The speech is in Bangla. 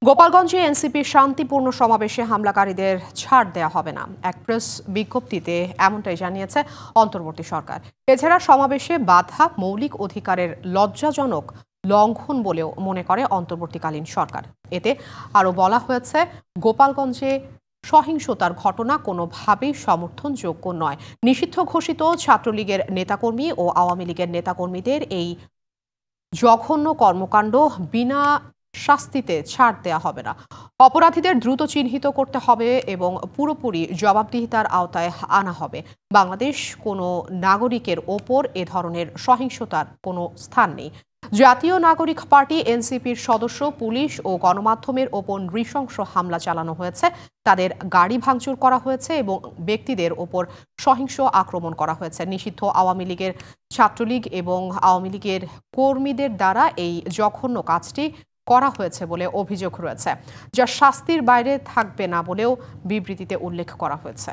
গোপালগঞ্জে এনসিপির শান্তিপূর্ণ সমাবেশে হামলাকারীদের ছাড় দেয়া হবে না, এক প্রেস বিজ্ঞপ্তিতে এমনটাই জানিয়েছে অন্তর্বর্তী সরকার। এছাড়া সমাবেশে বাধা মৌলিক অধিকারের লজ্জাজনক লঙ্ঘন বলেও মনে করে অন্তর্বর্তীকালীন সরকার। এতে আরও বলা হয়েছে, গোপালগঞ্জে সহিংসতার ঘটনা কোনোভাবেই সমর্থনযোগ্য নয়। নিষিদ্ধ ঘোষিত ছাত্রলীগের নেতাকর্মী ও আওয়ামী লীগের নেতাকর্মীদের এই জঘন্য কর্মকাণ্ড বিনা শাস্তিতে ছাড় দেয়া হবে না। অপরাধীদের দ্রুত চিহ্নিত করতে হবে এবং পুরোপুরি জবাবদিহিতার আওতায় আনা হবে। বাংলাদেশ কোনো নাগরিকের ওপর এ ধরনের সহিংসতার কোনো স্থান নেই। জাতীয় নাগরিক পার্টি এনসিপির সদস্য, পুলিশ ও গণমাধ্যমের ওপর নৃশংস হামলা চালানো হয়েছে, তাদের গাড়ি ভাঙচুর করা হয়েছে এবং ব্যক্তিদের ওপর সহিংস আক্রমণ করা হয়েছে। নিষিদ্ধ আওয়ামী লীগের, ছাত্রলীগ এবং আওয়ামী লীগের কর্মীদের দ্বারা এই জঘন্য কাজটি করা হয়েছে বলে অভিযোগ রয়েছে, যা শাস্তির বাইরে থাকবে না বলেও বিবৃতিতে উল্লেখ করা হয়েছে।